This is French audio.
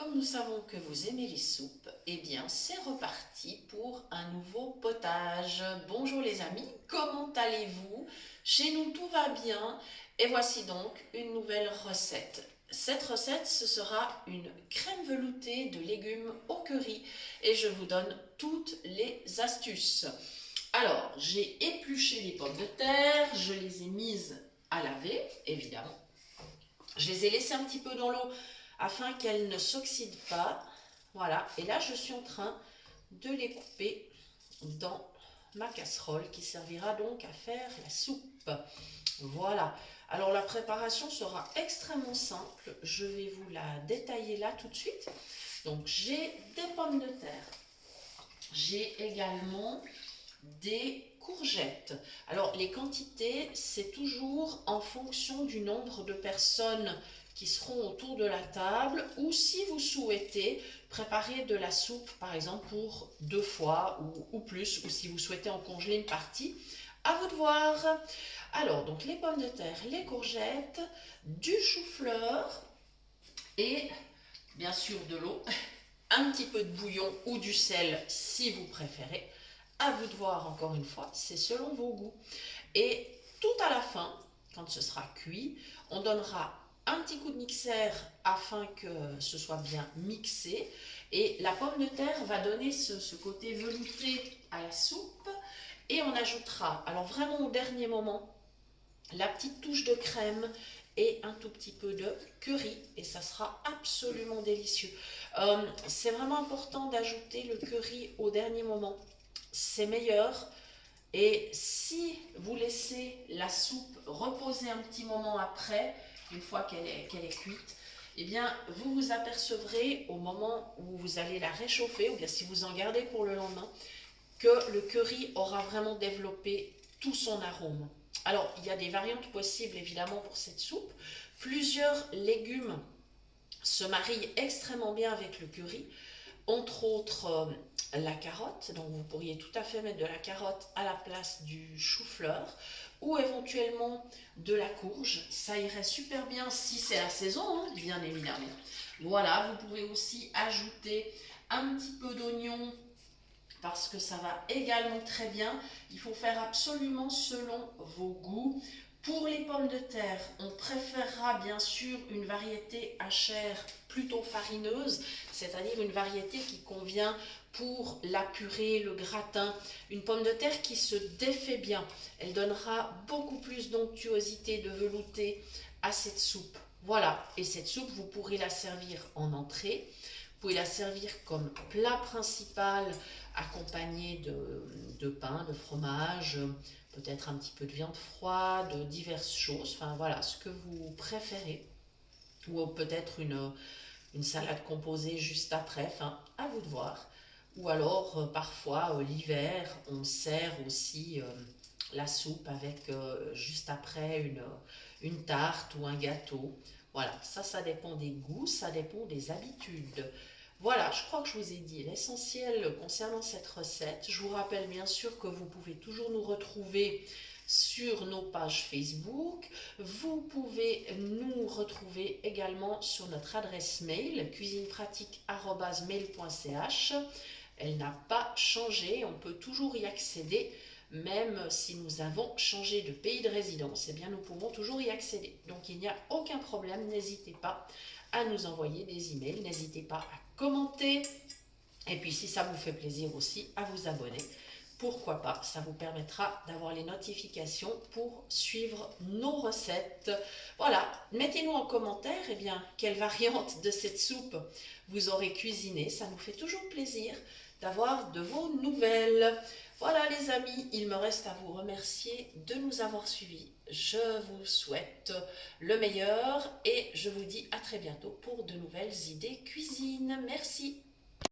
Comme nous savons que vous aimez les soupes, eh bien c'est reparti pour un nouveau potage. Bonjour les amis, comment allez-vous? Chez nous tout va bien et voici donc une nouvelle recette. Cette recette, ce sera une crème veloutée de légumes au curry et je vous donne toutes les astuces. Alors, j'ai épluché les pommes de terre, je les ai mises à laver, évidemment. Je les ai laissées un petit peu dans l'eau afin qu'elles ne s'oxydent pas. Voilà, et là je suis en train de les couper dans ma casserole qui servira donc à faire la soupe. Voilà, alors la préparation sera extrêmement simple. Je vais vous la détailler là tout de suite. Donc j'ai des pommes de terre. J'ai également des courgettes. Alors les quantités, c'est toujours en fonction du nombre de personnes qui seront autour de la table ou si vous souhaitez préparer de la soupe par exemple pour 2 fois ou plus, ou si vous souhaitez en congeler une partie, à vous de voir. Alors donc les pommes de terre, les courgettes, du chou-fleur et bien sûr de l'eau, un petit peu de bouillon ou du sel si vous préférez. À vous de voir encore une fois, c'est selon vos goûts. Et tout à la fin, quand ce sera cuit, on donnera un petit coup de mixeur afin que ce soit bien mixé. Et la pomme de terre va donner ce côté velouté à la soupe. Et on ajoutera, alors vraiment au dernier moment, la petite touche de crème et un tout petit peu de curry et ça sera absolument délicieux. C'est vraiment important d'ajouter le curry au dernier moment, c'est meilleur. Et si vous laissez la soupe reposer un petit moment après, une fois qu'elle est cuite, eh bien vous vous apercevrez au moment où vous allez la réchauffer, ou bien si vous en gardez pour le lendemain, que le curry aura vraiment développé tout son arôme. Alors, il y a des variantes possibles évidemment pour cette soupe. Plusieurs légumes se marient extrêmement bien avec le curry, entre autres la carotte. Donc, vous pourriez tout à fait mettre de la carotte à la place du chou-fleur ou éventuellement de la courge. Ça irait super bien si c'est la saison, hein, bien évidemment. Voilà, vous pouvez aussi ajouter un petit peu d'oignon parce que ça va également très bien. Il faut faire absolument selon vos goûts. Pour les pommes de terre, on préférera bien sûr une variété à chair plutôt farineuse, c'est-à-dire une variété qui convient pour la purée, le gratin. Une pomme de terre qui se défait bien. Elle donnera beaucoup plus d'onctuosité, de velouté à cette soupe. Voilà, et cette soupe, vous pourrez la servir en entrée. Vous pouvez la servir comme plat principal accompagné de pain, de fromage, peut-être un petit peu de viande froide, diverses choses. Enfin voilà, ce que vous préférez. Ou peut-être une salade composée juste après. Enfin, à vous de voir. Ou alors, parfois, l'hiver, on sert aussi la soupe avec juste après une tarte ou un gâteau. Voilà, ça dépend des goûts, ça dépend des habitudes. Voilà, je crois que je vous ai dit l'essentiel concernant cette recette. Je vous rappelle bien sûr que vous pouvez toujours nous retrouver sur nos pages Facebook. Vous pouvez nous retrouver également sur notre adresse mail cuisinepratique@mail.ch. Elle n'a pas changé, on peut toujours y accéder, même si nous avons changé de pays de résidence, eh bien nous pouvons toujours y accéder. Donc il n'y a aucun problème, n'hésitez pas à nous envoyer des emails, n'hésitez pas à commenter, et puis si ça vous fait plaisir aussi, à vous abonner. Pourquoi pas, ça vous permettra d'avoir les notifications pour suivre nos recettes. Voilà, mettez-nous en commentaire eh bien, quelle variante de cette soupe vous aurez cuisiné. Ça nous fait toujours plaisir d'avoir de vos nouvelles. Voilà les amis, il me reste à vous remercier de nous avoir suivis. Je vous souhaite le meilleur et je vous dis à très bientôt pour de nouvelles idées cuisine. Merci.